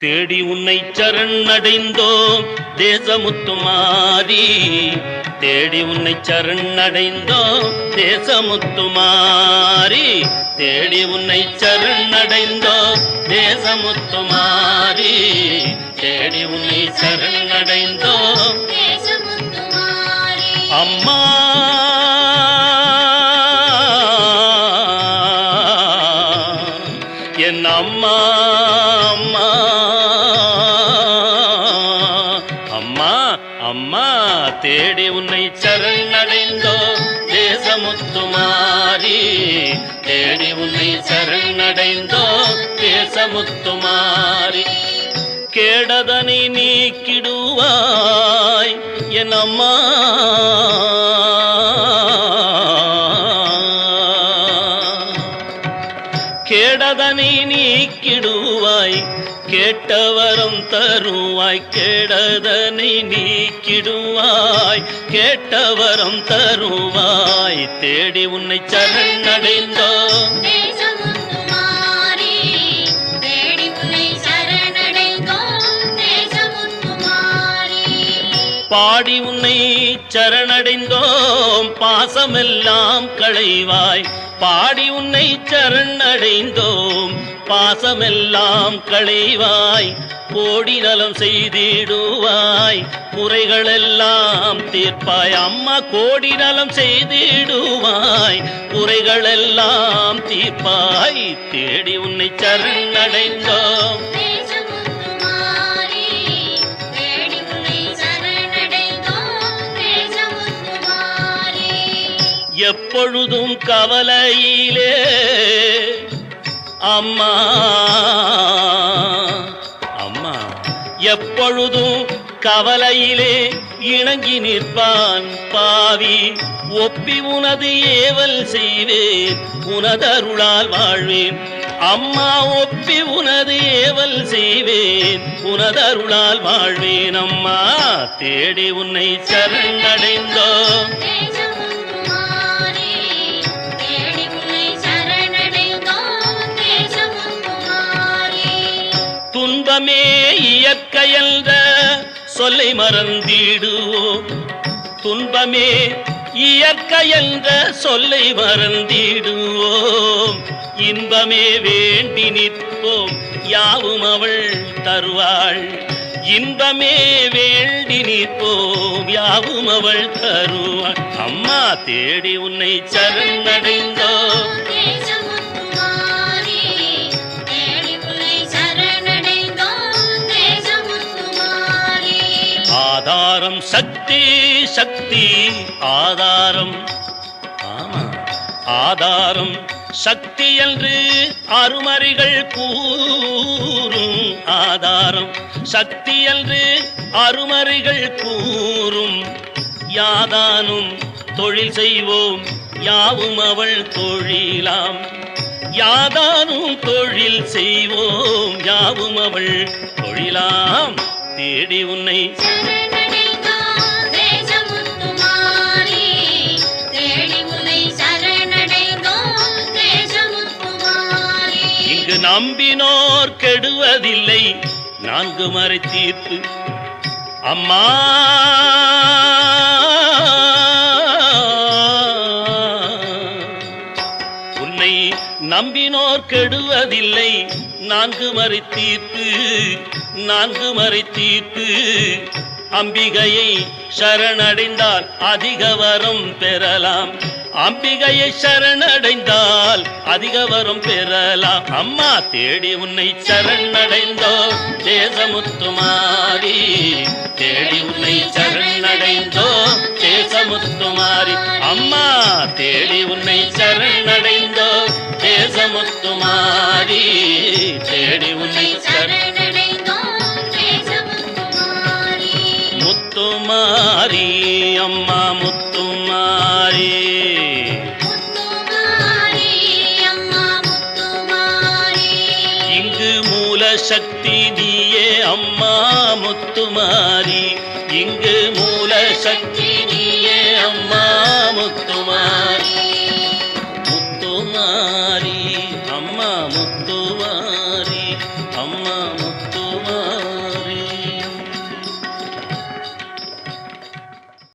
தேடி உன்னை சரணடைந்தோம் தேசமுத்துமாரி, தேடி உன்னை சரணடைந்தோம் தேசமுத்துமாரி, தேடி உன்னை சரணடைந்தோம் தேசமுத்துமாரி, தேடி உன்னை சரணடைந்தோம் அம்மா. என் அம்மா அம்மா அம்மா அம்மா, தேடி உன்னை சரணடைந்தோ தேசமுத்துமாரி, தேடி உன்னை சரணடைந்தோ தேசமுத்துமாரி. கேடதனை நீக்கிடுவாய் என் அம்மா, கேடதனை நீக்கிடுவாய் கேட்டவரம் தருவாய், கேடதனை நீக்கிடுவாய் கேட்டவரம் தருவாய், தேடி உன்னை சரணடைந்தோ பாடி உன்னை சரணடைந்தோம் பாசமெல்லாம் களைவாய், பாடி உன்னை சரணடைந்தோம் பாசமெல்லாம் களைவாய், கோடி நலம் செய்திடுவாய் குறைகளெல்லாம் தீர்ப்பாய் அம்மா, கோடி நலம் செய்திடுவாய் குறைகளெல்லாம் தீர்ப்பாய், தேடி உன்னை சரணடைந்தோம் எப்பொழுதும் கவலையிலே அம்மா அம்மா, எப்பொழுதும் கவலையிலே இணங்கி நிற்பான் பாவி, ஒப்பி உனது ஏவல் செய்வேன் உனதருளால் வாழ்வேன் அம்மா, ஒப்பி உனது ஏவல் செய்வேன் உனதருளால் வாழ்வேன் அம்மா, தேடி உன்னை சரணடைந்தோம் துன்பமே இயற்கையென்ற சொல்லை மறந்திடுவோம், துன்பமே இயற்கையென்ற சொல்லை மறந்திடுவோம், இன்பமே வேண்டி நிற்போம் யாவும் அவள் தருவாள், இன்பமே வேண்டி நிற்போம் யாவும் அவள் தருவாள் அம்மா, தேடி உன்னை சரணடைந்தோம் ஆதாரம் சக்தி சக்தி ஆதாரம், ஆமா ஆதாரம் சக்தி என்று அருமறிகள் கூறும், ஆதாரம் சக்தி என்று அருமறிகள் கூறும், யாதானும் தொழில் செய்வோம் யாவும் அவள் தொழிலாம், யாதானும் தொழில் செய்வோம் யாவும் அவள் தொழிலாம், தேடி உன்னை இங்கு நம்பினோர் கெடுவதில்லை நான்கு மறை தீர்ப்பு அம்மா, உன்னை நம்பினோர் கெடுவதில்லை நான்கு மறை தீர்ப்பு, நான்கு மறை தீர்ப்பு, அம்பிகையை சரணடைந்தால் அதிக வரம் பெறலாம், அம்பிகையை சரணடைந்தால் அதிக வரம் பெறலாம் அம்மா, தேடி உன்னை சரணடைந்தோ தேசமுத்துமாரி, தேடி உன்னை சரணடைந்தோ தேசமுத்துமாரி அம்மா, தேடி உன்னை சரணடைந்தோ தேசமுத்துமாரி, தேடி உன்னை முத்துமாரி அம்மா முத்துமாரி, இங்கு மூல சக்தி நீயே அம்மா முத்துமாரி, இங்கு மூல சக்தி நீயே அம்மா முத்து